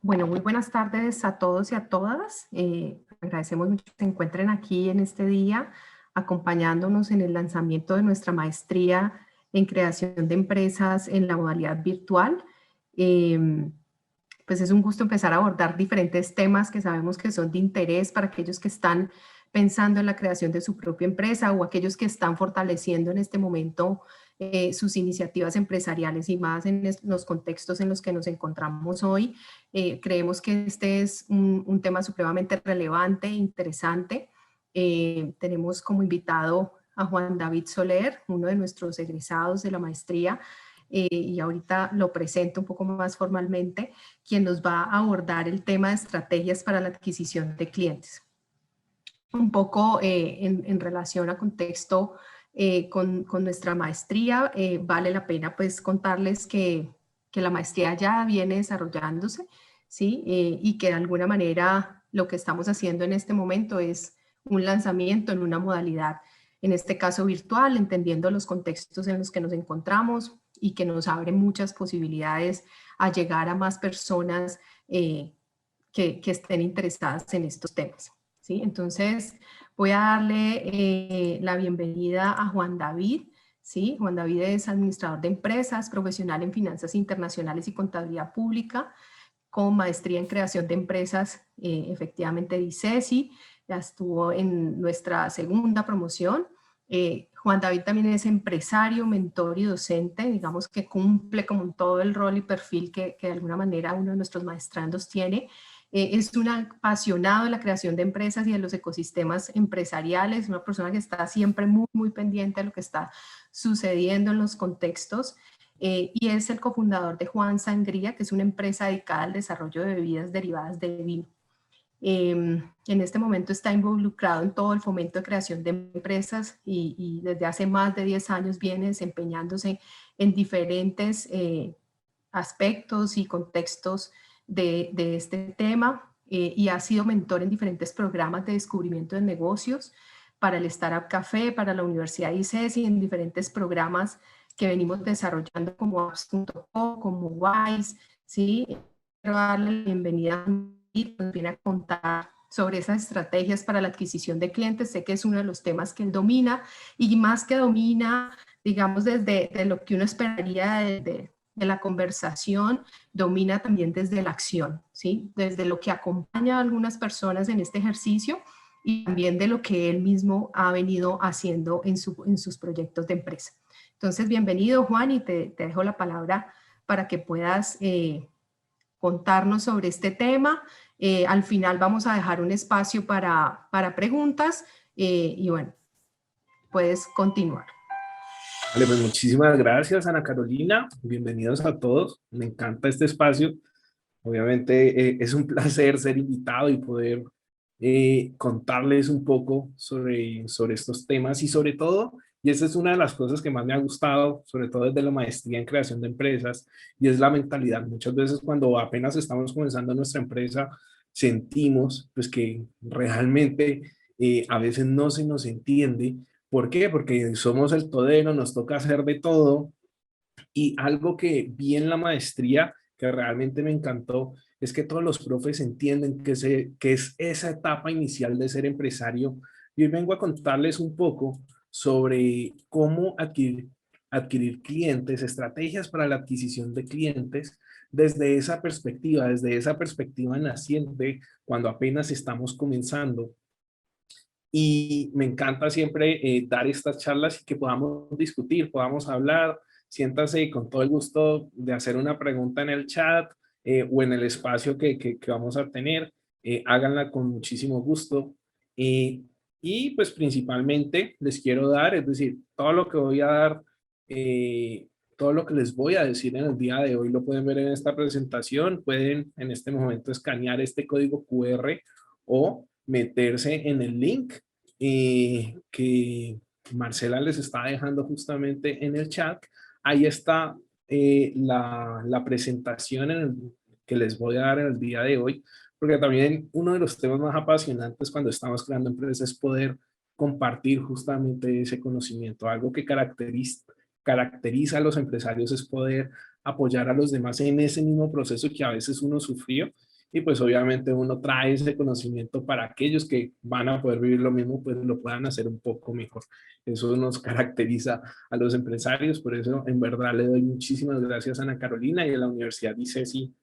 Bueno, muy buenas tardes a todos y a todas. Agradecemos mucho que se encuentren aquí en este día acompañándonos en el lanzamiento de nuestra maestría en creación de empresas en la modalidad virtual. Eh, pues es un gusto empezar a abordar diferentes temas que sabemos que son de interés para aquellos que están pensando en la creación de su propia empresa o aquellos que están fortaleciendo en este momento sus iniciativas empresariales y más en los contextos en los que nos encontramos hoy. Creemos que este es un tema supremamente relevante e interesante. Tenemos como invitado a Juan David Soler, uno de nuestros egresados de la maestría, y ahorita lo presento un poco más formalmente, quien nos va a abordar el tema de estrategias para la adquisición de clientes. Un poco en relación a contexto con nuestra maestría, vale la pena pues contarles que la maestría ya viene desarrollándose, ¿sí? Y que de alguna manera lo que estamos haciendo en este momento es un lanzamiento en una modalidad, en este caso virtual, entendiendo los contextos en los que nos encontramos y que nos abre muchas posibilidades a llegar a más personas que estén interesadas en estos temas. ¿Sí? Entonces, voy a darle la bienvenida a Juan David. ¿Sí? Juan David es administrador de empresas, profesional en finanzas internacionales y contabilidad pública, con maestría en creación de empresas, efectivamente de ICESI. Ya estuvo en nuestra segunda promoción. Juan David también es empresario, mentor y docente, digamos que cumple como todo el rol y perfil que de alguna manera uno de nuestros maestrandos tiene. Es un apasionado de la creación de empresas y de los ecosistemas empresariales, una persona que está siempre muy pendiente de lo que está sucediendo en los contextos, y es el cofundador de Juan Sangría, que es una empresa dedicada al desarrollo de bebidas derivadas de vino. En este momento está involucrado en todo el fomento de creación de empresas y desde hace más de 10 años viene desempeñándose en diferentes aspectos y contextos de este tema, y ha sido mentor en diferentes programas de descubrimiento de negocios para el Startup Café, para la Universidad ICES y en diferentes programas que venimos desarrollando como apps.co, como WISE, ¿sí? Quiero darle la bienvenida y nos viene a contar sobre esas estrategias para la adquisición de clientes. Sé que es uno de los temas que él domina y más que domina, digamos, desde de lo que uno esperaría de la conversación, domina también desde la acción, ¿sí? Desde lo que acompaña a algunas personas en este ejercicio y también de lo que él mismo ha venido haciendo en sus proyectos de empresa. Entonces, bienvenido Juan y te dejo la palabra para que puedas contarnos sobre este tema. Al final vamos a dejar un espacio para preguntas, y bueno, puedes continuar. Vale, pues muchísimas gracias, Ana Carolina. Bienvenidos a todos. Me encanta este espacio. Obviamente es un placer ser invitado y poder contarles un poco sobre estos temas y sobre todo, y esta es una de las cosas que más me ha gustado, sobre todo desde la maestría en creación de empresas, y es la mentalidad. Muchas veces cuando apenas estamos comenzando nuestra empresa, sentimos pues que realmente a veces no se nos entiende. ¿Por qué? Porque somos el todero, nos toca hacer de todo, y algo que vi en la maestría que realmente me encantó es que todos los profes entienden que es esa etapa inicial de ser empresario. Y hoy vengo a contarles un poco sobre cómo adquirir clientes, estrategias para la adquisición de clientes desde esa perspectiva naciente cuando apenas estamos comenzando. Y me encanta siempre dar estas charlas y que podamos discutir, podamos hablar. Siéntase con todo el gusto de hacer una pregunta en el chat o en el espacio que vamos a tener. Háganla con muchísimo gusto. Y pues principalmente les quiero dar, es decir, todo lo que voy a dar, todo lo que les voy a decir en el día de hoy lo pueden ver en esta presentación. Pueden en este momento escanear este código QR o meterse en el link que Marcela les está dejando justamente en el chat. Ahí está la presentación que les voy a dar en el día de hoy, porque también uno de los temas más apasionantes cuando estamos creando empresas es poder compartir justamente ese conocimiento. Algo que caracteriza a los empresarios es poder apoyar a los demás en ese mismo proceso que a veces uno sufrió, y pues obviamente uno trae ese conocimiento para aquellos que van a poder vivir lo mismo, pues lo puedan hacer un poco mejor. Eso nos caracteriza a los empresarios, por eso en verdad le doy muchísimas gracias a Ana Carolina y a la Universidad ICESI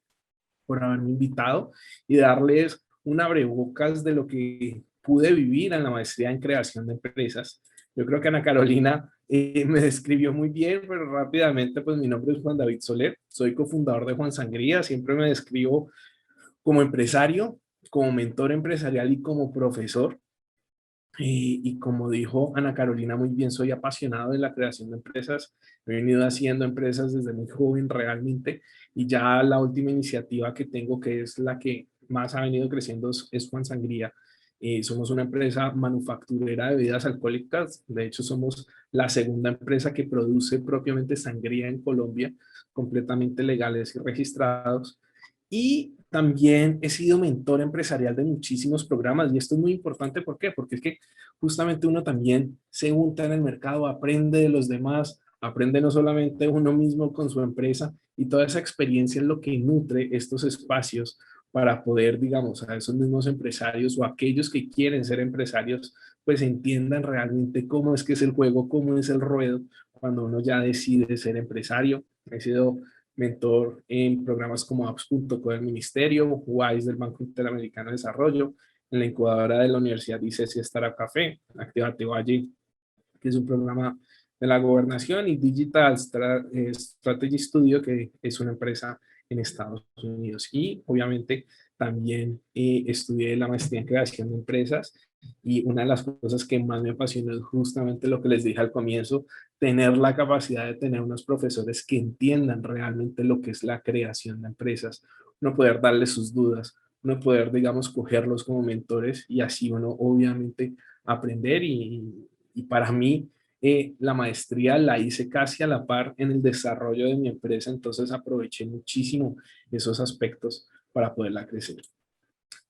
por haberme invitado y darles un abrebocas de lo que pude vivir en la maestría en creación de empresas. Yo creo que Ana Carolina me describió muy bien, pero rápidamente, pues mi nombre es Juan David Soler, soy cofundador de Juan Sangría, siempre me describo como empresario, como mentor empresarial y como profesor. Y como dijo Ana Carolina muy bien, soy apasionado de la creación de empresas. He venido haciendo empresas desde muy joven realmente y ya la última iniciativa que tengo, que es la que más ha venido creciendo, es Juan Sangría. Somos una empresa manufacturera de bebidas alcohólicas. De hecho, somos la segunda empresa que produce propiamente sangría en Colombia, completamente legales y registrados. Y también he sido mentor empresarial de muchísimos programas y esto es muy importante. ¿Por qué? Porque es que justamente uno también se unta en el mercado, aprende de los demás, aprende no solamente uno mismo con su empresa y toda esa experiencia es lo que nutre estos espacios para poder, digamos, a esos mismos empresarios o aquellos que quieren ser empresarios, pues entiendan realmente cómo es que es el juego, cómo es el ruedo cuando uno ya decide ser empresario. He sido mentor en programas como Apps.co del Ministerio, WISE del Banco Interamericano de Desarrollo, en la incubadora de la Universidad ICESI Startup Café, Actívate Valle, que es un programa de la gobernación, y Digital Strategy Studio, que es una empresa en Estados Unidos. Y obviamente también estudié la maestría en creación de empresas y una de las cosas que más me apasionó es justamente lo que les dije al comienzo, tener la capacidad de tener unos profesores que entiendan realmente lo que es la creación de empresas, no poder darles sus dudas, no poder, digamos, cogerlos como mentores y así uno obviamente aprender y para mí la maestría la hice casi a la par en el desarrollo de mi empresa, entonces aproveché muchísimo esos aspectos para poderla crecer.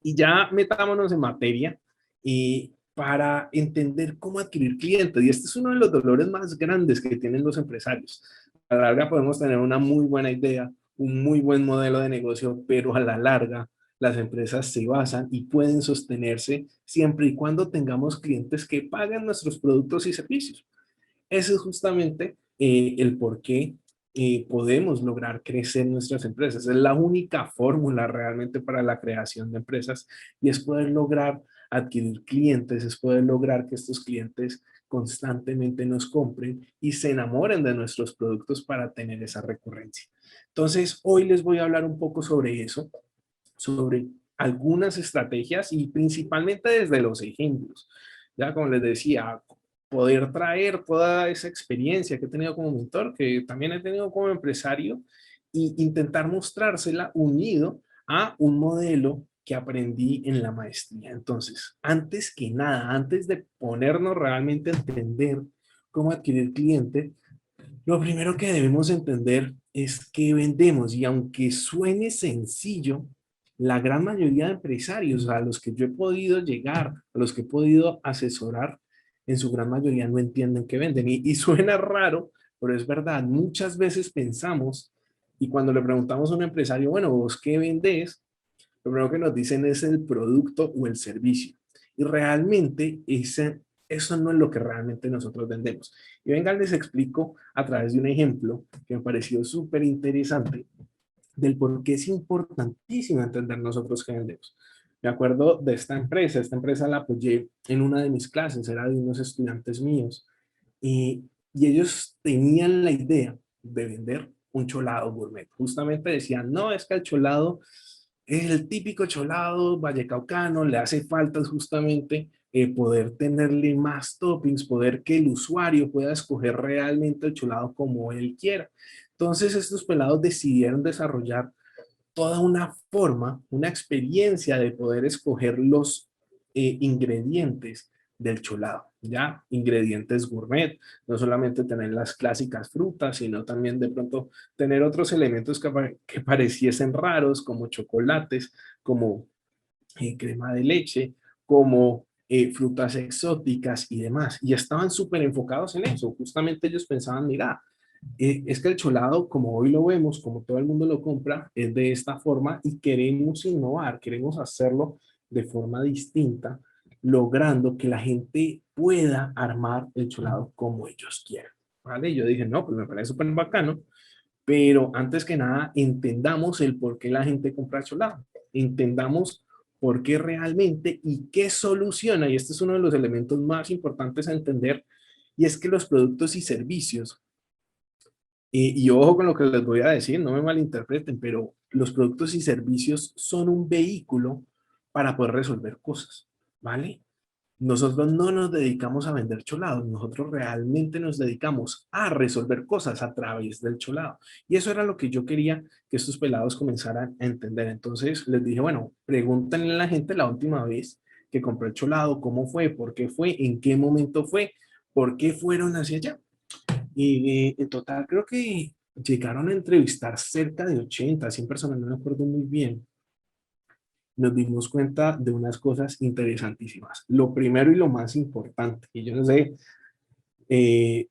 Y ya metámonos en materia para entender cómo adquirir clientes. Y este es uno de los dolores más grandes que tienen los empresarios. A la larga podemos tener una muy buena idea, un muy buen modelo de negocio, pero a la larga las empresas se basan y pueden sostenerse siempre y cuando tengamos clientes que paguen nuestros productos y servicios. Ese es justamente el por qué podemos lograr crecer nuestras empresas. Es la única fórmula realmente para la creación de empresas y es poder lograr adquirir clientes, es poder lograr que estos clientes constantemente nos compren y se enamoren de nuestros productos para tener esa recurrencia. Entonces, hoy les voy a hablar un poco sobre eso, sobre algunas estrategias y principalmente desde los ejemplos. Ya como les decía, poder traer toda esa experiencia que he tenido como mentor, que también he tenido como empresario, e intentar mostrársela unido a un modelo que aprendí en la maestría. Entonces, antes que nada, antes de ponernos realmente a entender cómo adquirir clientes, lo primero que debemos entender es que vendemos y aunque suene sencillo, la gran mayoría de empresarios a los que yo he podido llegar, a los que he podido asesorar, en su gran mayoría no entienden qué venden. Y suena raro, pero es verdad. Muchas veces pensamos y cuando le preguntamos a un empresario, bueno, ¿vos qué vendes? Lo primero que nos dicen es el producto o el servicio. Y realmente eso no es lo que realmente nosotros vendemos. Y venga, les explico a través de un ejemplo que me pareció súper interesante del por qué es importantísimo entender nosotros qué vendemos. Me acuerdo de esta empresa la apoyé en una de mis clases, era de unos estudiantes míos, y ellos tenían la idea de vender un cholado gourmet. Justamente decían, no, es que el cholado es el típico cholado vallecaucano, le hace falta justamente poder tenerle más toppings, poder que el usuario pueda escoger realmente el cholado como él quiera. Entonces estos pelados decidieron desarrollar toda una forma, una experiencia de poder escoger los ingredientes del cholado, ¿ya? Ingredientes gourmet, no solamente tener las clásicas frutas, sino también de pronto tener otros elementos que pareciesen raros, como chocolates, como crema de leche, como frutas exóticas y demás. Y estaban súper enfocados en eso. Justamente ellos pensaban, mira, Es que el cholado, como hoy lo vemos, como todo el mundo lo compra, es de esta forma y queremos innovar, queremos hacerlo de forma distinta, logrando que la gente pueda armar el cholado como ellos quieran. ¿Vale? Yo dije, no, pues me parece súper bacano, pero antes que nada, entendamos el por qué la gente compra cholado. Entendamos por qué realmente y qué soluciona. Y este es uno de los elementos más importantes a entender, y es que los productos y servicios, y ojo con lo que les voy a decir, no me malinterpreten, pero los productos y servicios son un vehículo para poder resolver cosas, ¿vale? Nosotros no nos dedicamos a vender cholados, nosotros realmente nos dedicamos a resolver cosas a través del cholado. Y eso era lo que yo quería que estos pelados comenzaran a entender. Entonces les dije, bueno, pregúntenle a la gente la última vez que compró el cholado, cómo fue, por qué fue, en qué momento fue, por qué fueron hacia allá. Y en total creo que llegaron a entrevistar cerca de 80, 100 personas, no me acuerdo muy bien. Nos dimos cuenta de unas cosas interesantísimas. Lo primero y lo más importante, y yo no sé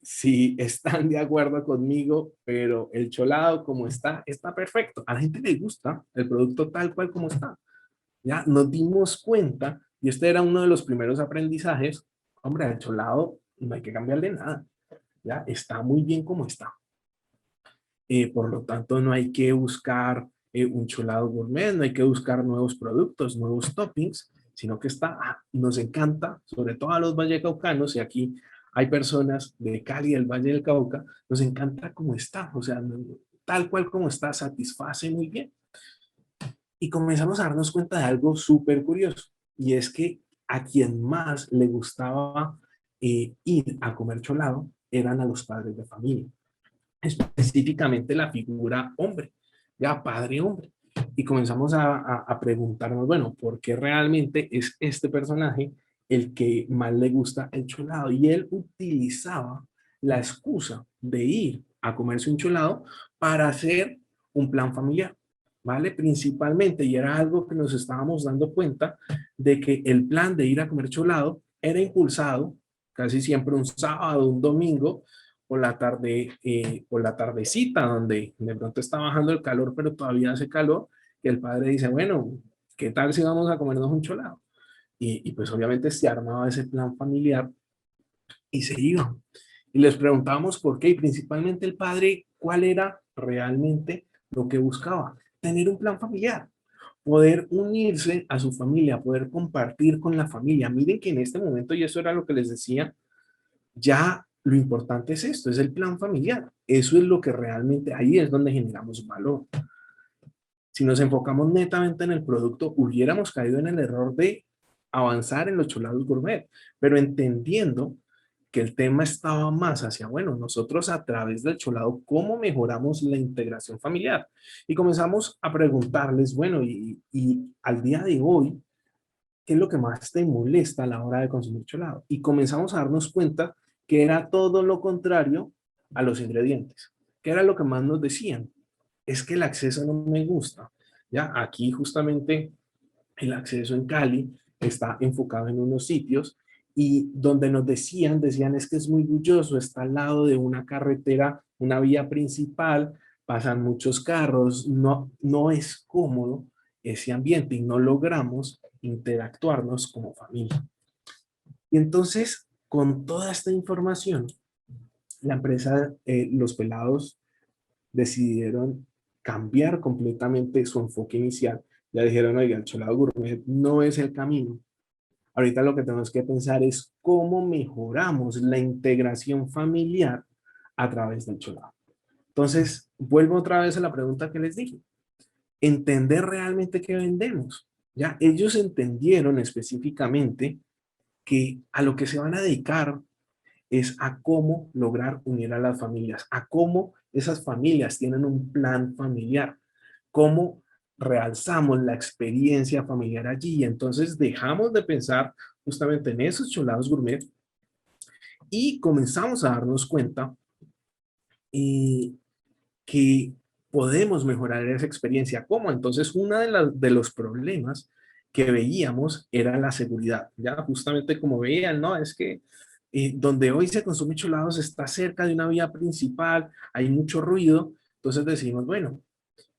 si están de acuerdo conmigo, pero el cholado como está, está perfecto. A la gente le gusta el producto tal cual como está. Ya nos dimos cuenta, y este era uno de los primeros aprendizajes, hombre, el cholado no hay que cambiarle nada, ya está muy bien como está. Por lo tanto, no hay que buscar un cholado gourmet, no hay que buscar nuevos productos, nuevos toppings, sino que está, nos encanta, sobre todo a los vallecaucanos, y aquí hay personas de Cali, del Valle del Cauca, nos encanta como está, o sea, tal cual como está, satisface muy bien. Y comenzamos a darnos cuenta de algo súper curioso, y es que a quien más le gustaba ir a comer cholado eran a los padres de familia, específicamente la figura hombre, ya padre hombre. Y comenzamos a preguntarnos, bueno, ¿por qué realmente es este personaje el que más le gusta el cholado? Y él utilizaba la excusa de ir a comerse un cholado para hacer un plan familiar, ¿vale? Principalmente, y era algo que nos estábamos dando cuenta, de que el plan de ir a comer cholado era impulsado casi siempre un sábado, un domingo, por la tarde, por la tardecita, donde de pronto está bajando el calor, pero todavía hace calor, que el padre dice, bueno, ¿qué tal si vamos a comernos un cholado? Y pues obviamente se armaba ese plan familiar y se iba. Y les preguntábamos por qué, y principalmente el padre, cuál era realmente lo que buscaba. Tener un plan familiar, poder unirse a su familia, poder compartir con la familia. Miren que en este momento, y eso era lo que les decía, ya lo importante es esto, es el plan familiar. Eso es lo que realmente, ahí es donde generamos valor. Si nos enfocamos netamente en el producto, hubiéramos caído en el error de avanzar en los cholados gourmet, pero entendiendo que el tema estaba más hacia, bueno, nosotros a través del cholado, ¿cómo mejoramos la integración familiar? Y comenzamos a preguntarles, bueno, y al día de hoy, ¿qué es lo que más te molesta a la hora de consumir cholado? Y comenzamos a darnos cuenta que era todo lo contrario a los ingredientes. ¿Qué era lo que más nos decían? Es que el acceso no me gusta. Ya aquí justamente el acceso en Cali está enfocado en unos sitios y donde nos decían es que es muy bulloso, está al lado de una carretera, una vía principal, pasan muchos carros, no es cómodo ese ambiente y no logramos interactuarnos como familia. Y entonces, con toda esta información, la empresa, los pelados decidieron cambiar completamente su enfoque inicial. Ya dijeron, oiga, el cholado gourmet no es el camino. Ahorita lo que tenemos que pensar es cómo mejoramos la integración familiar a través del cholado. Entonces, vuelvo otra vez a la pregunta que les dije. Entender realmente qué vendemos. Ya ellos entendieron específicamente que a lo que se van a dedicar es a cómo lograr unir a las familias, a cómo esas familias tienen un plan familiar, cómo realzamos la experiencia familiar allí. Y entonces dejamos de pensar justamente en esos cholados gourmet y comenzamos a darnos cuenta que podemos mejorar esa experiencia. ¿Cómo? Entonces, uno de los problemas que veíamos era la seguridad. Ya justamente como veían, ¿no? Es que donde hoy se consume cholados está cerca de una vía principal, hay mucho ruido, entonces decimos, bueno,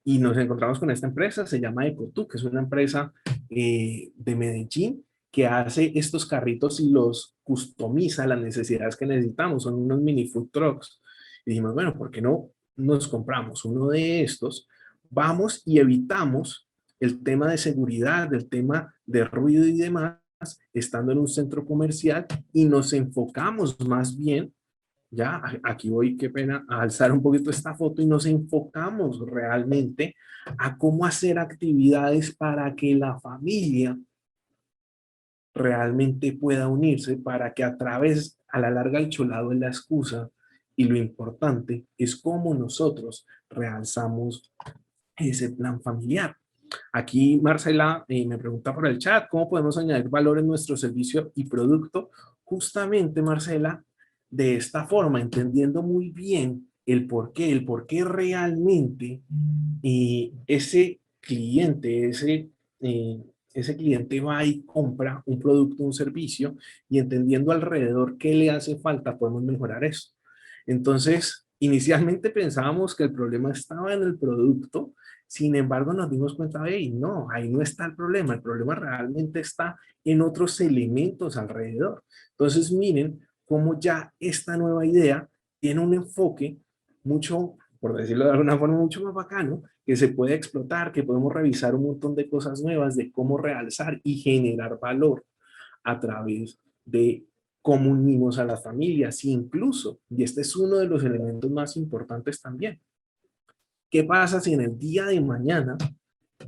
y nos encontramos con esta empresa, se llama Ecotú, que es una empresa de Medellín que hace estos carritos y los customiza a las necesidades que necesitamos, son unos mini food trucks. Y dijimos, bueno, ¿por qué no nos compramos uno de estos? Vamos y evitamos el tema de seguridad, el tema de ruido y demás, estando en un centro comercial y nos enfocamos más bien ya, aquí voy, qué pena, a alzar un poquito esta foto y nos enfocamos realmente a cómo hacer actividades para que la familia realmente pueda unirse, para que a través, a la larga el cholado es la excusa y lo importante es cómo nosotros realzamos ese plan familiar. Aquí Marcela me pregunta por el chat, ¿cómo podemos añadir valor en nuestro servicio y producto? Justamente, Marcela, de esta forma, entendiendo muy bien el por qué realmente eh, ese cliente va y compra un producto, un servicio, y entendiendo alrededor qué le hace falta, podemos mejorar eso. Entonces, inicialmente pensábamos que el problema estaba en el producto, sin embargo nos dimos cuenta de, ahí no, ahí no está el problema realmente está en otros elementos alrededor. Entonces, miren cómo ya esta nueva idea tiene un enfoque mucho, por decirlo de alguna forma, mucho más bacano, que se puede explotar, que podemos revisar un montón de cosas nuevas, de cómo realzar y generar valor a través de cómo unimos a las familias, incluso, y este es uno de los elementos más importantes también. ¿Qué pasa si en el día de mañana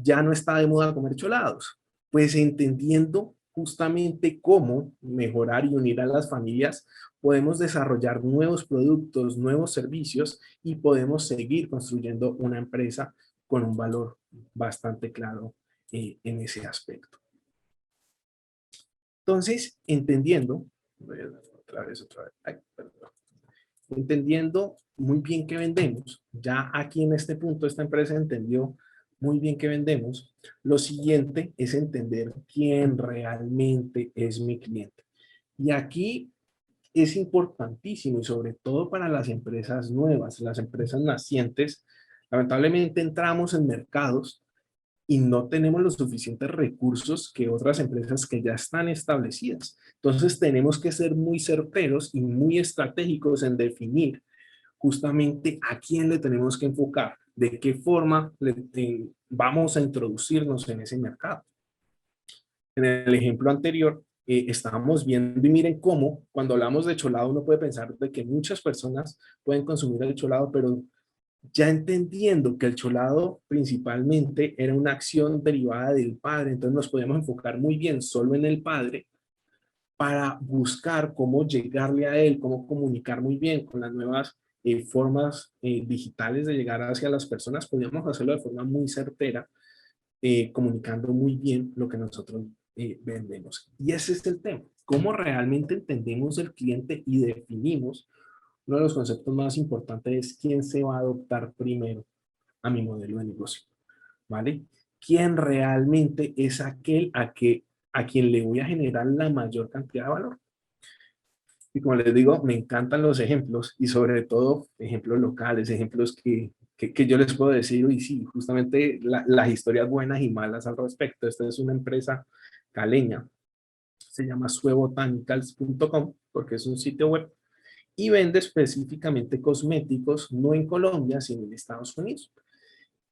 ya no está de moda comer cholados? Pues entendiendo justamente cómo mejorar y unir a las familias, podemos desarrollar nuevos productos, nuevos servicios y podemos seguir construyendo una empresa con un valor bastante claro en ese aspecto. Entonces, entendiendo, otra vez, ay, perdón. Entendiendo muy bien qué vendemos, ya aquí en este punto esta empresa entendió muy bien qué vendemos, lo siguiente es entender quién realmente es mi cliente. Y aquí es importantísimo y sobre todo para las empresas nuevas, las empresas nacientes, lamentablemente entramos en mercados y no tenemos los suficientes recursos que otras empresas que ya están establecidas. Entonces tenemos que ser muy certeros y muy estratégicos en definir justamente a quién le tenemos que enfocar, de qué forma vamos a introducirnos en ese mercado. En el ejemplo anterior, estábamos viendo y miren cómo cuando hablamos de cholado uno puede pensar de que muchas personas pueden consumir el cholado, pero ya entendiendo que el cholado principalmente era una acción derivada del padre, entonces nos podemos enfocar muy bien solo en el padre para buscar cómo llegarle a él, cómo comunicar muy bien con las nuevas formas digitales de llegar hacia las personas, podríamos hacerlo de forma muy certera, comunicando muy bien lo que nosotros vendemos. Y ese es el tema, cómo realmente entendemos el cliente y definimos uno de los conceptos más importantes es quién se va a adoptar primero a mi modelo de negocio, ¿vale? ¿Quién realmente es aquel a quien le voy a generar la mayor cantidad de valor? Y como les digo, me encantan los ejemplos y sobre todo ejemplos locales, ejemplos que yo les puedo decir, y sí, justamente las historias buenas y malas al respecto. Esta es una empresa caleña, se llama suebotanicals.com porque es un sitio web y vende específicamente cosméticos, no en Colombia, sino en Estados Unidos.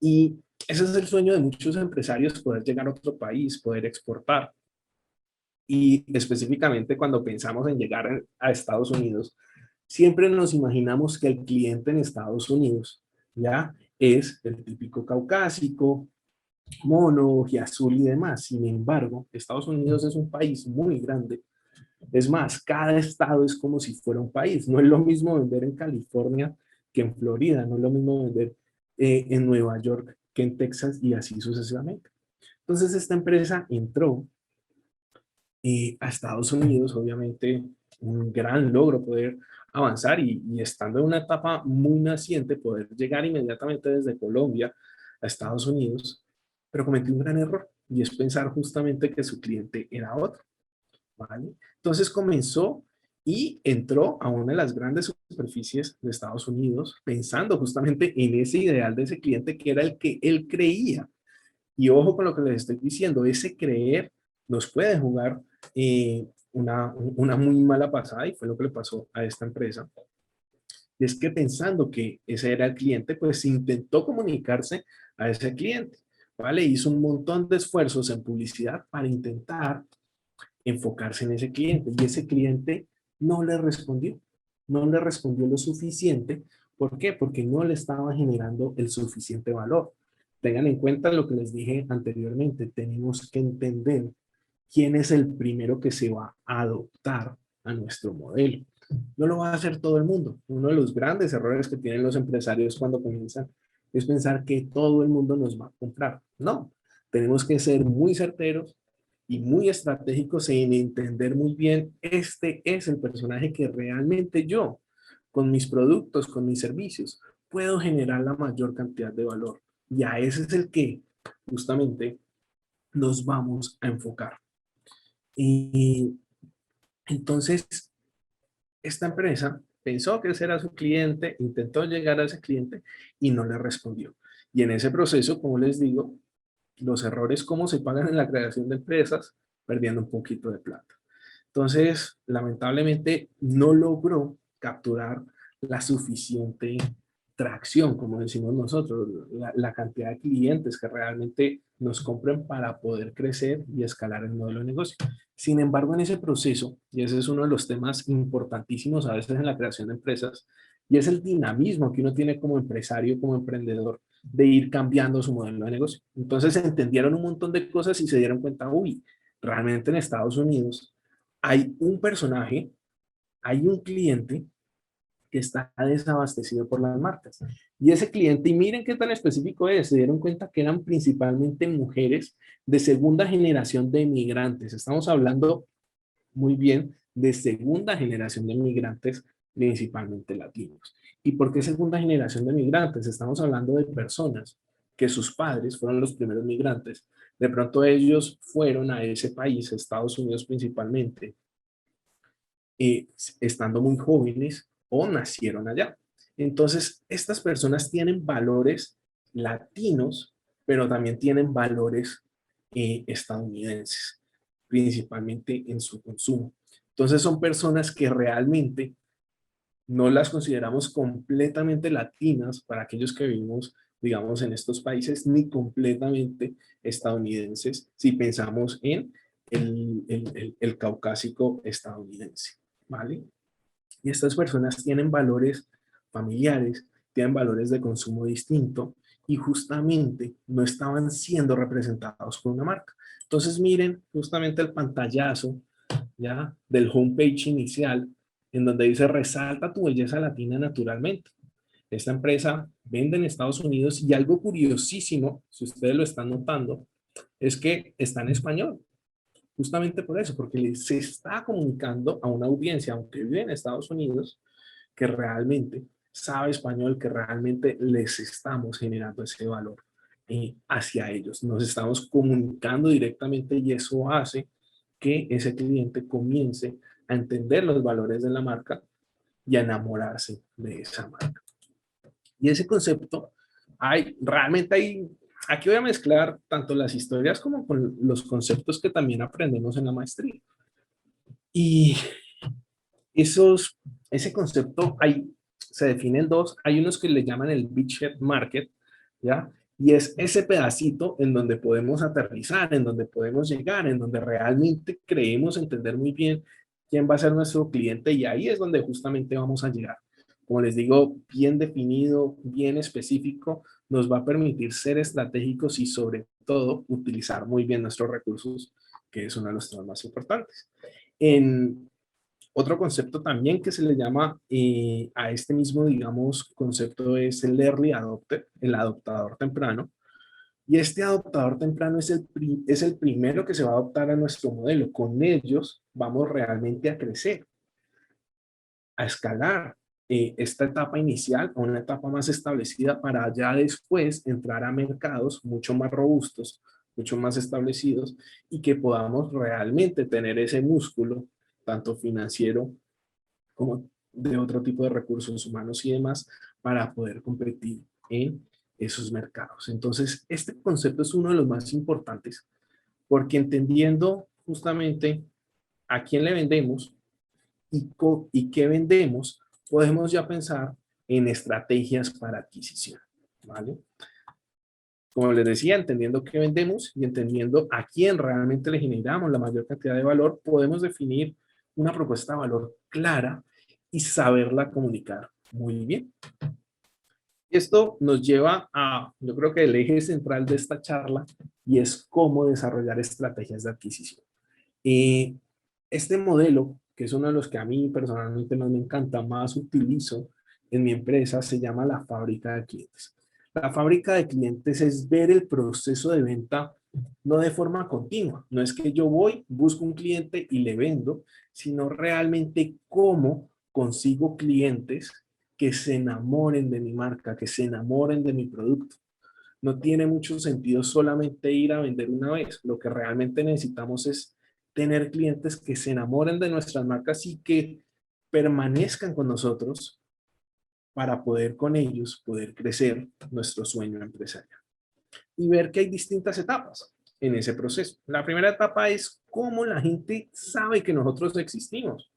Y ese es el sueño de muchos empresarios, poder llegar a otro país, poder exportar. Y específicamente cuando pensamos en llegar a Estados Unidos, siempre nos imaginamos que el cliente en Estados Unidos ya es el típico caucásico, mono, azul y demás. Sin embargo, Estados Unidos es un país muy grande. Es más, cada estado es como si fuera un país. No es lo mismo vender en California que en Florida. No es lo mismo vender en Nueva York que en Texas y así sucesivamente. Entonces esta empresa entró a Estados Unidos, obviamente un gran logro poder avanzar y estando en una etapa muy naciente, poder llegar inmediatamente desde Colombia a Estados Unidos, pero cometió un gran error y es pensar justamente que su cliente era otro. ¿Vale? Entonces comenzó y entró a una de las grandes superficies de Estados Unidos pensando justamente en ese ideal de ese cliente que era el que él creía. Y ojo con lo que les estoy diciendo, ese creer nos puede jugar una muy mala pasada y fue lo que le pasó a esta empresa. Y es que pensando que ese era el cliente, pues intentó comunicarse a ese cliente, ¿vale? Hizo un montón de esfuerzos en publicidad para intentar enfocarse en ese cliente y ese cliente no le respondió, no le respondió lo suficiente. ¿Por qué? Porque no le estaba generando el suficiente valor. Tengan en cuenta lo que les dije anteriormente, tenemos que entender quién es el primero que se va a adoptar a nuestro modelo. No lo va a hacer todo el mundo. Uno de los grandes errores que tienen los empresarios cuando comienzan es pensar que todo el mundo nos va a comprar. No, tenemos que ser muy certeros y muy estratégicos en entender muy bien, este es el personaje que realmente yo, con mis productos, con mis servicios, puedo generar la mayor cantidad de valor. Y a ese es el que justamente nos vamos a enfocar. Y entonces, esta empresa pensó que ese era su cliente, intentó llegar a ese cliente y no le respondió. Y en ese proceso, como les digo, los errores, ¿cómo se pagan en la creación de empresas? Perdiendo un poquito de plata. Entonces, lamentablemente, no logró capturar la suficiente tracción, como decimos nosotros, la cantidad de clientes que realmente nos compren para poder crecer y escalar el modelo de negocio. Sin embargo, en ese proceso, y ese es uno de los temas importantísimos a veces en la creación de empresas, y es el dinamismo que uno tiene como empresario, como emprendedor, de ir cambiando su modelo de negocio. Entonces entendieron un montón de cosas y se dieron cuenta, uy, realmente en Estados Unidos hay un personaje, hay un cliente que está desabastecido por las marcas. Y ese cliente, y miren qué tan específico es, se dieron cuenta que eran principalmente mujeres de segunda generación de migrantes. Estamos hablando muy bien de segunda generación de migrantes, principalmente latinos. ¿Y por qué segunda generación de migrantes? Estamos hablando de personas que sus padres fueron los primeros migrantes. De pronto ellos fueron a ese país, Estados Unidos principalmente, estando muy jóvenes o nacieron allá. Entonces, estas personas tienen valores latinos, pero también tienen valores estadounidenses, principalmente en su consumo. Entonces, son personas que realmente no las consideramos completamente latinas para aquellos que vivimos, digamos, en estos países, ni completamente estadounidenses si pensamos en el caucásico estadounidense, ¿vale? Y estas personas tienen valores familiares, tienen valores de consumo distinto y justamente no estaban siendo representados por una marca. Entonces miren justamente el pantallazo ya del homepage inicial en donde dice resalta tu belleza latina naturalmente. Esta empresa vende en Estados Unidos y algo curiosísimo, si ustedes lo están notando, es que está en español. Justamente por eso, porque se está comunicando a una audiencia, aunque vive en Estados Unidos, que realmente sabe español, que realmente les estamos generando ese valor hacia ellos. Nos estamos comunicando directamente y eso hace que ese cliente comience a entender los valores de la marca y a enamorarse de esa marca. Y ese concepto, realmente aquí voy a mezclar tanto las historias como con los conceptos que también aprendemos en la maestría. Y ese concepto se define en dos. Hay unos que le llaman el beachhead market, ¿ya? Y es ese pedacito en donde podemos aterrizar, en donde podemos llegar, en donde realmente creemos entender muy bien quién va a ser nuestro cliente y ahí es donde justamente vamos a llegar. Como les digo, bien definido, bien específico, nos va a permitir ser estratégicos y sobre todo utilizar muy bien nuestros recursos, que es uno de los temas más importantes. En, otro concepto también que se le llama a este mismo, digamos, concepto es el early adopter, el adoptador temprano. Y este adoptador temprano es el primero que se va a adoptar a nuestro modelo. Con ellos vamos realmente a crecer, a escalar esta etapa inicial a una etapa más establecida para ya después entrar a mercados mucho más robustos, mucho más establecidos y que podamos realmente tener ese músculo, tanto financiero como de otro tipo de recursos humanos y demás para poder competir en esos mercados. Entonces, este concepto es uno de los más importantes porque entendiendo justamente a quién le vendemos y qué vendemos, podemos ya pensar en estrategias para adquisición, ¿vale? Como les decía, entendiendo qué vendemos y entendiendo a quién realmente le generamos la mayor cantidad de valor, podemos definir una propuesta de valor clara y saberla comunicar muy bien. Esto nos lleva a, yo creo que el eje central de esta charla, y es cómo desarrollar estrategias de adquisición. Este modelo, que es uno de los que a mí personalmente más me encanta, más utilizo en mi empresa, se llama la fábrica de clientes. La fábrica de clientes es ver el proceso de venta no de forma continua. No es que yo voy, busco un cliente y le vendo, sino realmente cómo consigo clientes que se enamoren de mi marca, que se enamoren de mi producto. No tiene mucho sentido solamente ir a vender una vez. Lo que realmente necesitamos es tener clientes que se enamoren de nuestras marcas y que permanezcan con nosotros para poder con ellos poder crecer nuestro sueño empresarial. Y ver que hay distintas etapas en ese proceso. La primera etapa es cómo la gente sabe que nosotros existimos.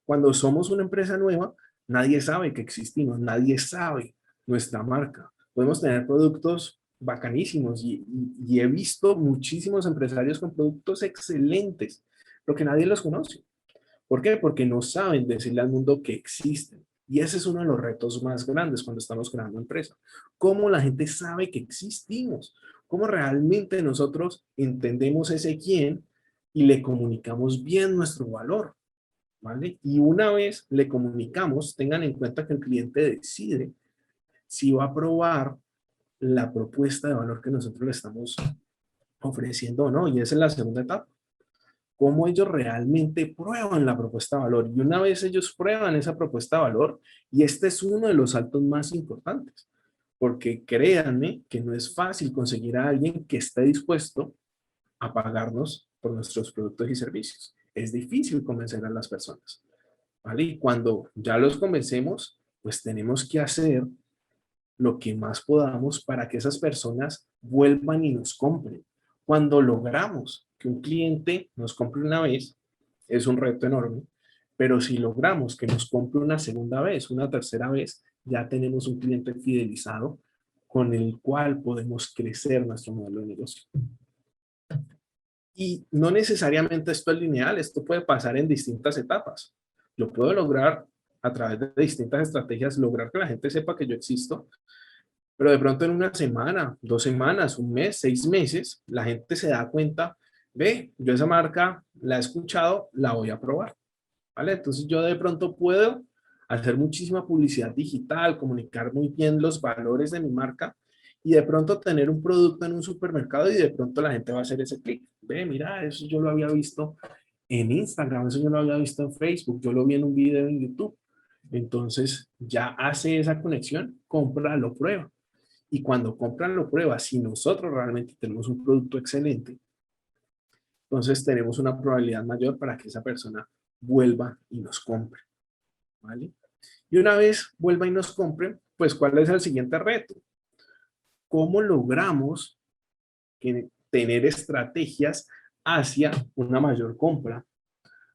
Cuando somos una empresa nueva, nadie sabe que existimos, nadie sabe nuestra marca. Podemos tener productos bacanísimos y he visto muchísimos empresarios con productos excelentes, pero que nadie los conoce. ¿Por qué? Porque no saben decirle al mundo que existen. Y ese es uno de los retos más grandes cuando estamos creando empresa. ¿Cómo la gente sabe que existimos? ¿Cómo realmente nosotros entendemos ese quién y le comunicamos bien nuestro valor? ¿Vale? Y una vez le comunicamos, tengan en cuenta que el cliente decide si va a aprobar la propuesta de valor que nosotros le estamos ofreciendo o no. Y esa es la segunda etapa. Cómo ellos realmente prueban la propuesta de valor. Y una vez ellos prueban esa propuesta de valor, y este es uno de los saltos más importantes, porque créanme que no es fácil conseguir a alguien que esté dispuesto a pagarnos por nuestros productos y servicios. Es difícil convencer a las personas, ¿vale? Y cuando ya los convencemos, pues tenemos que hacer lo que más podamos para que esas personas vuelvan y nos compren. Cuando logramos que un cliente nos compre una vez, es un reto enorme, pero si logramos que nos compre una segunda vez, una tercera vez, ya tenemos un cliente fidelizado con el cual podemos crecer nuestro modelo de negocio. Y no necesariamente esto es lineal, esto puede pasar en distintas etapas. Yo puedo lograr a través de distintas estrategias, lograr que la gente sepa que yo existo, pero de pronto en una semana, 2 semanas, un mes, 6 meses, la gente se da cuenta, ve, yo esa marca la he escuchado, la voy a probar, ¿vale? Entonces yo de pronto puedo hacer muchísima publicidad digital, comunicar muy bien los valores de mi marca y de pronto tener un producto en un supermercado y de pronto la gente va a hacer ese clic. Ve, mira, eso yo lo había visto en Instagram, eso yo lo había visto en Facebook, yo lo vi en un video en YouTube. Entonces ya hace esa conexión, compra, lo prueba. Y cuando compran lo prueba, si nosotros realmente tenemos un producto excelente, entonces tenemos una probabilidad mayor para que esa persona vuelva y nos compre, ¿vale? Y una vez vuelva y nos compre, pues ¿cuál es el siguiente reto? ¿Cómo logramos tener estrategias hacia una mayor compra,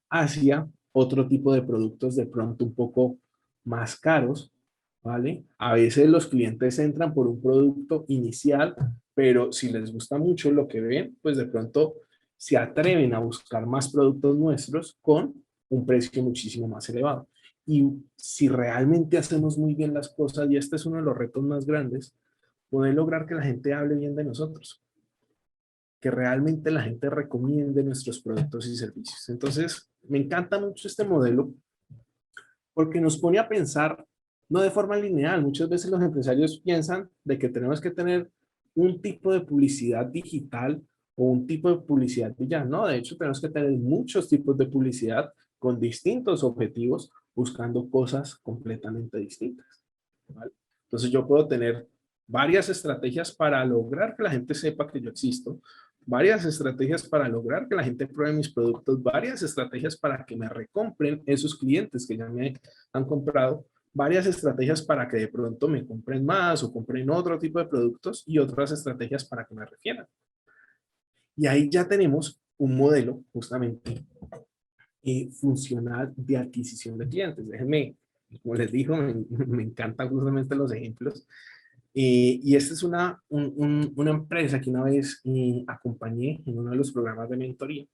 hacia otro tipo de productos de pronto un poco más caros, ¿vale? A veces los clientes entran por un producto inicial, pero si les gusta mucho lo que ven, pues de pronto se atreven a buscar más productos nuestros con un precio muchísimo más elevado. Y si realmente hacemos muy bien las cosas, y este es uno de los retos más grandes, poder lograr que la gente hable bien de nosotros, que realmente la gente recomiende nuestros productos y servicios. Entonces, me encanta mucho este modelo porque nos pone a pensar no de forma lineal. Muchas veces los empresarios piensan de que tenemos que tener un tipo de publicidad digital o un tipo de publicidad ya. No, de hecho tenemos que tener muchos tipos de publicidad con distintos objetivos buscando cosas completamente distintas, ¿vale? Entonces yo puedo tener varias estrategias para lograr que la gente sepa que yo existo. varias estrategias para lograr que la gente pruebe mis productos, varias estrategias para que me recompren esos clientes que ya me han comprado, varias estrategias para que de pronto me compren más o compren otro tipo de productos y otras estrategias para que me refieran. Y ahí ya tenemos un modelo justamente funcional de adquisición de clientes. Déjenme, como les digo, me encantan justamente los ejemplos. Y esta es una empresa que una vez acompañé en uno de los programas de mentoría.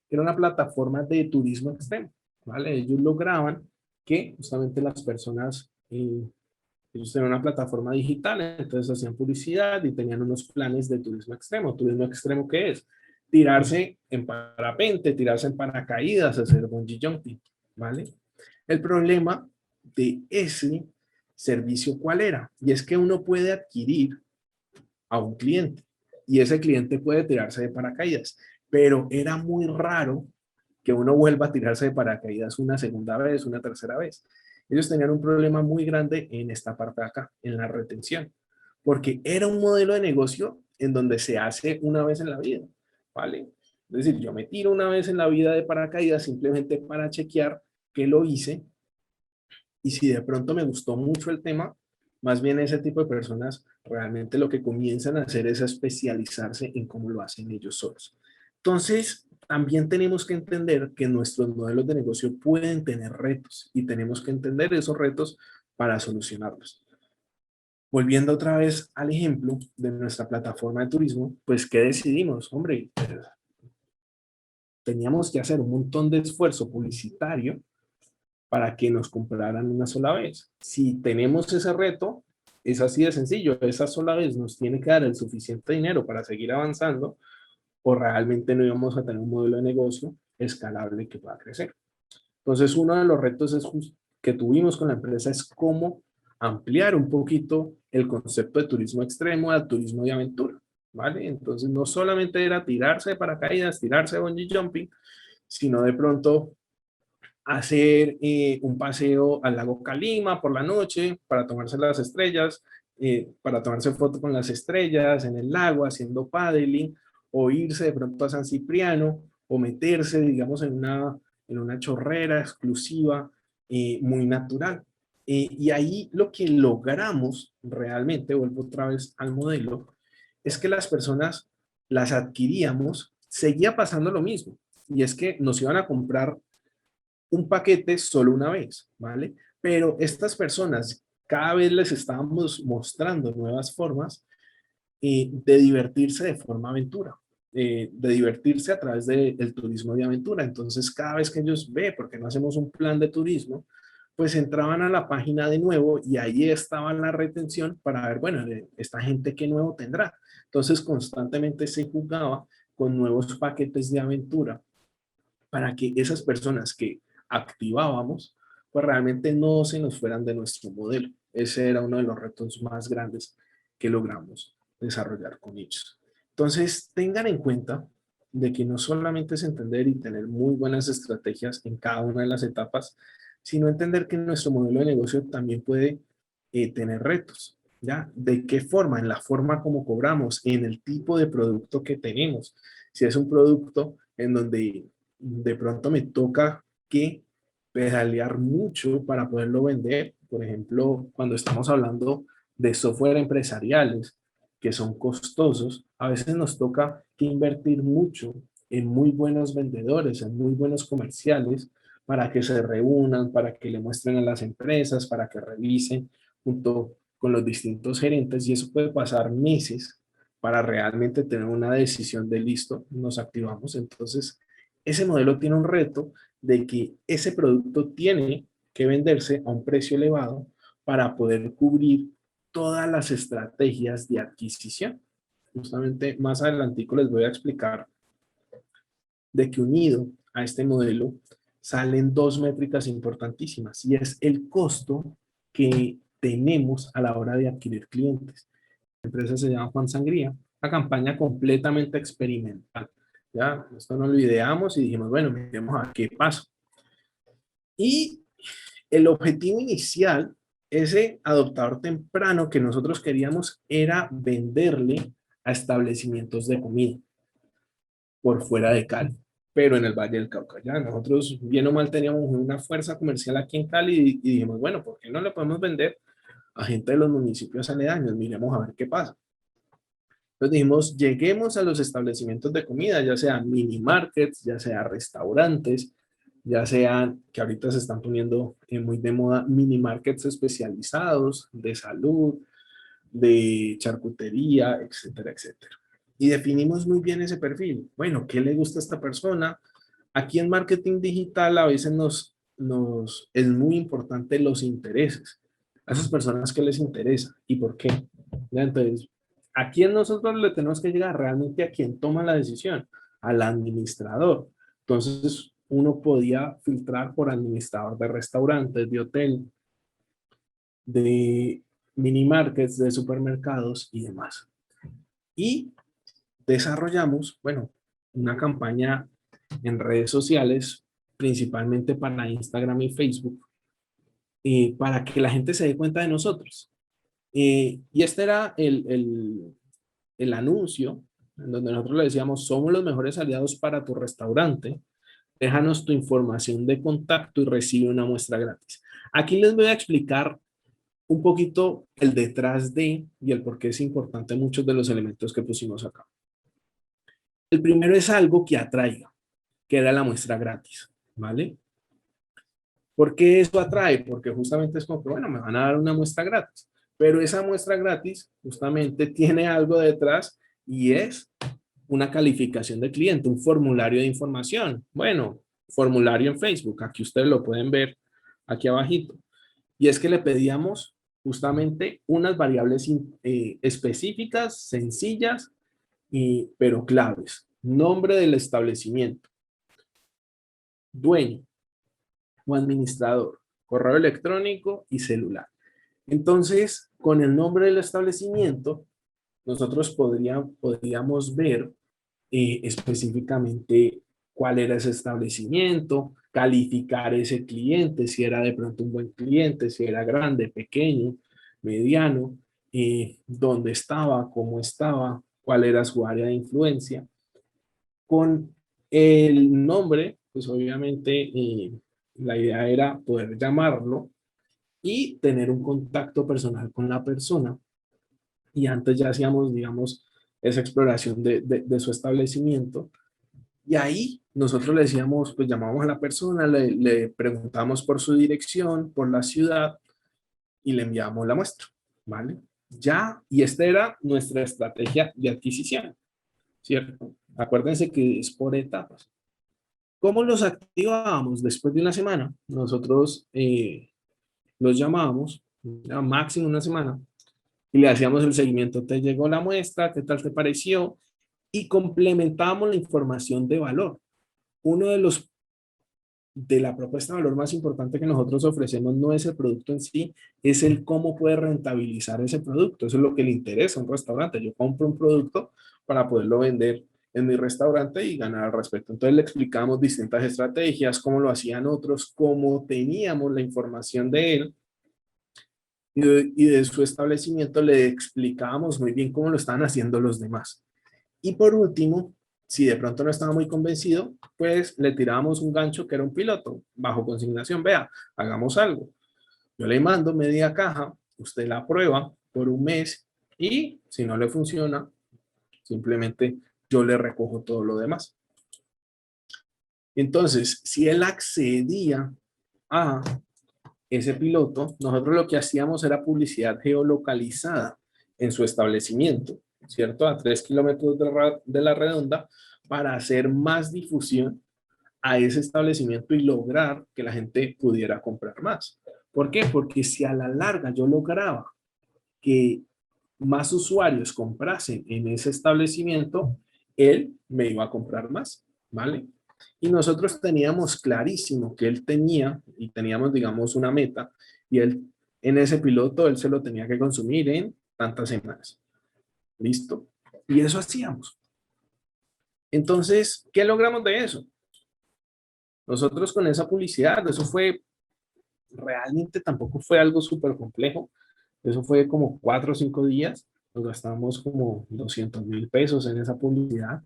Era una plataforma de turismo extremo, ¿vale? Ellos lograban que justamente las personas, ellos tenían una plataforma digital, entonces hacían publicidad y tenían unos planes de turismo extremo. ¿Turismo extremo qué es? Tirarse en parapente, tirarse en paracaídas, hacer bungee jumping, ¿vale? El problema de ese servicio, ¿cuál era? Y es que uno puede adquirir a un cliente y ese cliente puede tirarse de paracaídas, pero era muy raro que uno vuelva a tirarse de paracaídas una segunda vez, una tercera vez. Ellos tenían un problema muy grande en esta parte de acá, en la retención, porque era un modelo de negocio en donde se hace una vez en la vida, ¿vale? Es decir, yo me tiro una vez en la vida de paracaídas simplemente para chequear que lo hice y si de pronto me gustó mucho el tema, más bien ese tipo de personas realmente lo que comienzan a hacer es a especializarse en cómo lo hacen ellos solos. Entonces, también tenemos que entender que nuestros modelos de negocio pueden tener retos y tenemos que entender esos retos para solucionarlos. Volviendo otra vez al ejemplo de nuestra plataforma de turismo, pues ¿qué decidimos? Hombre, teníamos que hacer un montón de esfuerzo publicitario para que nos compraran una sola vez. Si tenemos ese reto, es así de sencillo, esa sola vez nos tiene que dar el suficiente dinero para seguir avanzando o realmente no íbamos a tener un modelo de negocio escalable que pueda crecer. Entonces, uno de los retos que tuvimos con la empresa es cómo ampliar un poquito el concepto de turismo extremo al turismo de aventura, ¿vale? Entonces, no solamente era tirarse de paracaídas, tirarse de bungee jumping, sino de pronto hacer un paseo al lago Calima por la noche para tomarse las estrellas, para tomarse foto con las estrellas en el lago haciendo paddling, o irse de pronto a San Cipriano, o meterse, digamos, en una chorrera exclusiva, muy natural. Y ahí lo que logramos realmente, vuelvo otra vez al modelo, es que las personas las adquiríamos, seguía pasando lo mismo, y es que nos iban a comprar un paquete solo una vez, ¿vale? Pero estas personas cada vez les estábamos mostrando nuevas formas de divertirse de forma aventura, de divertirse a través del turismo de aventura. Entonces, cada vez que ellos ve, porque no hacemos un plan de turismo, pues entraban a la página de nuevo y ahí estaba la retención para ver, bueno, esta gente qué nuevo tendrá. Entonces, constantemente se jugaba con nuevos paquetes de aventura para que esas personas que activábamos, pues realmente no se nos fueran de nuestro modelo. Ese era uno de los retos más grandes que logramos desarrollar con ellos. Entonces, tengan en cuenta de que no solamente es entender y tener muy buenas estrategias en cada una de las etapas, sino entender que nuestro modelo de negocio también puede tener retos, ¿ya? ¿De qué forma? En la forma como cobramos, en el tipo de producto que tenemos. Si es un producto en donde de pronto me toca que pedalear mucho para poderlo vender. Por ejemplo, cuando estamos hablando de software empresariales que son costosos, a veces nos toca que invertir mucho en muy buenos vendedores, en muy buenos comerciales, para que se reúnan, para que le muestren a las empresas, para que revisen junto con los distintos gerentes y eso puede pasar meses para realmente tener una decisión de listo, nos activamos. Entonces, ese modelo tiene un reto de que ese producto tiene que venderse a un precio elevado para poder cubrir todas las estrategias de adquisición. Justamente más adelantico les voy a explicar de que unido a este modelo salen dos métricas importantísimas y es el costo que tenemos a la hora de adquirir clientes. La empresa se llama Juan Sangría, una campaña completamente experimental. Ya, esto no lo ideamos y dijimos, bueno, miremos a qué pasa. Y el objetivo inicial, ese adoptador temprano que nosotros queríamos era venderle a establecimientos de comida. por fuera de Cali, pero en el Valle del Cauca. Ya nosotros, bien o mal, teníamos una fuerza comercial aquí en Cali y dijimos, bueno, ¿por qué no le podemos vender a gente de los municipios aledaños? Miremos a ver qué pasa. Entonces dijimos, lleguemos a los establecimientos de comida, ya sean mini markets, ya sean restaurantes, ya sean, que ahorita se están poniendo muy de moda, mini markets especializados de salud, de charcutería, etcétera, etcétera. Y definimos muy bien ese perfil. Bueno, ¿qué le gusta a esta persona? Aquí en marketing digital a veces nos es muy importante los intereses. A esas personas que les interesa y por qué. ¿Ya? Entonces, ¿a quién nosotros le tenemos que llegar? Realmente a quien toma la decisión, al administrador. Entonces, uno podía filtrar por administrador de restaurantes, de hotel, de mini markets, de supermercados y demás. Y desarrollamos, bueno, una campaña en redes sociales, principalmente para Instagram y Facebook, para que la gente se dé cuenta de nosotros. Y este era el anuncio, en donde nosotros le decíamos, somos los mejores aliados para tu restaurante, déjanos tu información de contacto y recibe una muestra gratis. Aquí les voy a explicar un poquito el detrás de y el por qué es importante muchos de los elementos que pusimos acá. El primero es algo que atraiga, que era la muestra gratis, ¿vale? ¿Por qué eso atrae? Porque justamente es como que, bueno, me van a dar una muestra gratis, pero esa muestra gratis justamente tiene algo detrás y es una calificación de cliente, un formulario de información. Bueno, formulario en Facebook, aquí ustedes lo pueden ver aquí abajito. Y es que le pedíamos justamente unas variables específicas, sencillas, pero claves. Nombre del establecimiento, dueño o administrador, correo electrónico y celular. Entonces, con el nombre del establecimiento, nosotros podríamos ver específicamente cuál era ese establecimiento, calificar ese cliente, si era de pronto un buen cliente, si era grande, pequeño, mediano, dónde estaba, cómo estaba, cuál era su área de influencia. Con el nombre, pues obviamente la idea era poder llamarlo y tener un contacto personal con la persona. Y antes ya hacíamos, digamos, esa exploración de su establecimiento. Y ahí nosotros le decíamos, pues llamamos a la persona, le preguntamos por su dirección, por la ciudad y le enviamos la muestra, ¿vale? Ya, y esta era nuestra estrategia de adquisición, ¿cierto? Acuérdense que es por etapas. ¿Cómo los activábamos? Después de una semana, nosotros los llamábamos, a máximo una semana, y le hacíamos el seguimiento. Te llegó la muestra, ¿qué tal te pareció? Y complementábamos la información de valor. Uno de la propuesta de valor más importante que nosotros ofrecemos no es el producto en sí, es el cómo puede rentabilizar ese producto. Eso es lo que le interesa a un restaurante. Yo compro un producto para poderlo vender en mi restaurante y ganar al respecto. Entonces le explicamos distintas estrategias, cómo lo hacían otros, cómo teníamos la información de él y de su establecimiento le explicábamos muy bien cómo lo estaban haciendo los demás. Y por último, si de pronto no estaba muy convencido, pues le tirábamos un gancho que era un piloto, bajo consignación, vea, hagamos algo. Yo le mando media caja, usted la prueba por un mes y si no le funciona, simplemente yo le recojo todo lo demás. Entonces, si él accedía a ese piloto, nosotros lo que hacíamos era publicidad geolocalizada en su establecimiento, ¿cierto? A 3 kilómetros de la redonda para hacer más difusión a ese establecimiento y lograr que la gente pudiera comprar más. ¿Por qué? Porque si a la larga yo lograba que más usuarios comprasen en ese establecimiento, él me iba a comprar más, ¿vale? Y nosotros teníamos clarísimo que él tenía, y teníamos, digamos, una meta, y él, en ese piloto, él se lo tenía que consumir en tantas semanas. ¿Listo? Y eso hacíamos. Entonces, ¿qué logramos de eso? Nosotros con esa publicidad, eso fue, realmente tampoco fue algo súper complejo. Eso fue como 4 o 5 días. Nos gastamos como 200.000 pesos en esa publicidad.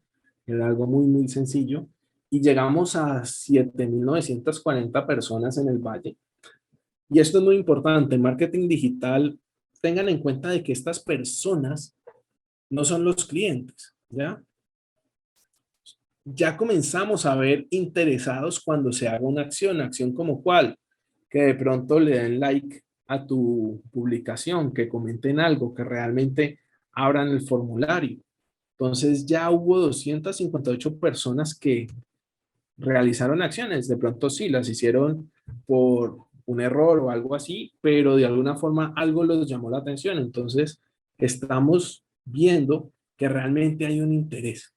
era algo muy, muy sencillo, y llegamos a 7.940 personas en el Valle. Y esto es muy importante, en marketing digital, tengan en cuenta de que estas personas no son los clientes, ¿ya? Ya comenzamos a ver interesados cuando se haga una acción como cuál, que de pronto le den like a tu publicación, que comenten algo, que realmente abran el formulario. Entonces ya hubo 258 personas que realizaron acciones. De pronto sí, las hicieron por un error o algo así, pero de alguna forma algo los llamó la atención. Entonces estamos viendo que realmente hay un interés,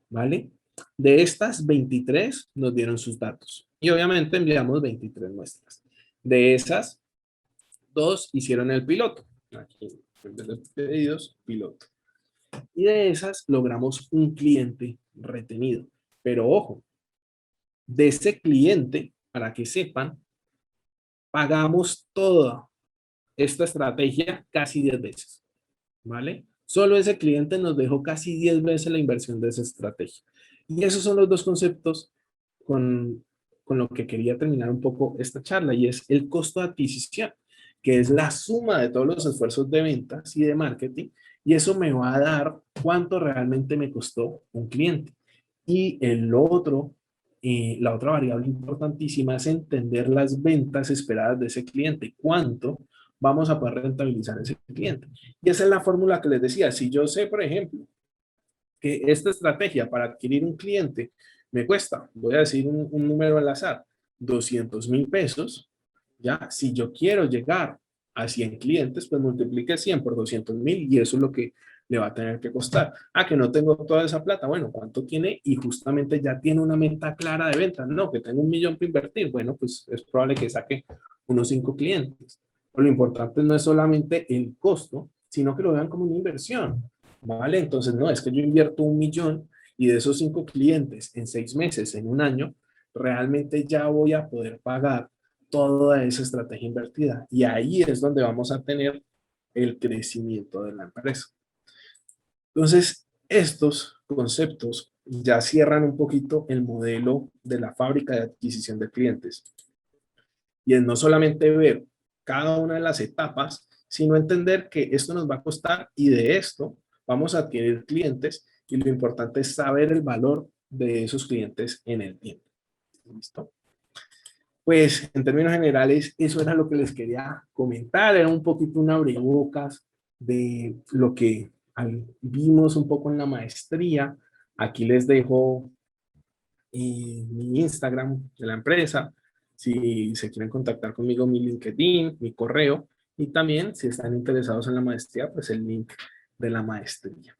¿vale? De estas 23 nos dieron sus datos y obviamente enviamos 23 muestras. De esas, dos hicieron el piloto. Aquí, en vez de pedidos, piloto. Y de esas logramos un cliente retenido. Pero ojo, de ese cliente, para que sepan, pagamos toda esta estrategia casi 10 veces, ¿vale? Solo ese cliente nos dejó casi 10 veces la inversión de esa estrategia. Y esos son los dos conceptos con, con lo que quería terminar un poco esta charla, y es el costo de adquisición, que es la suma de todos los esfuerzos de ventas y de marketing, y eso me va a dar cuánto realmente me costó un cliente. Y el otro, la otra variable importantísima es entender las ventas esperadas de ese cliente, cuánto vamos a poder rentabilizar ese cliente. Y esa es la fórmula que les decía. Si yo sé, por ejemplo, que esta estrategia para adquirir un cliente me cuesta, voy a decir un número al azar, 200.000 pesos, ya, si yo quiero llegar a 100 clientes, pues multiplique 100 por 200.000 y eso es lo que le va a tener que costar. Ah, que no tengo toda esa plata, bueno, ¿cuánto tiene? Y justamente ya tiene una meta clara de venta, no, que tengo 1.000.000 para invertir, bueno, pues es probable que saque unos 5 clientes. Pero lo importante no es solamente el costo, sino que lo vean como una inversión. ¿Vale? Entonces, no, es que yo invierto 1.000.000 y de esos 5 clientes en 6 meses, en un año, realmente ya voy a poder pagar toda esa estrategia invertida. Y ahí es donde vamos a tener el crecimiento de la empresa. Entonces, estos conceptos ya cierran un poquito el modelo de la fábrica de adquisición de clientes. Y es no solamente ver cada una de las etapas, sino entender que esto nos va a costar y de esto vamos a adquirir clientes y lo importante es saber el valor de esos clientes en el tiempo. ¿Listo? Pues en términos generales, eso era lo que les quería comentar, era un poquito un abrebocas de lo que vimos un poco en la maestría. Aquí les dejo mi Instagram de la empresa, si se quieren contactar conmigo, mi LinkedIn, mi correo, y también si están interesados en la maestría, pues el link de la maestría.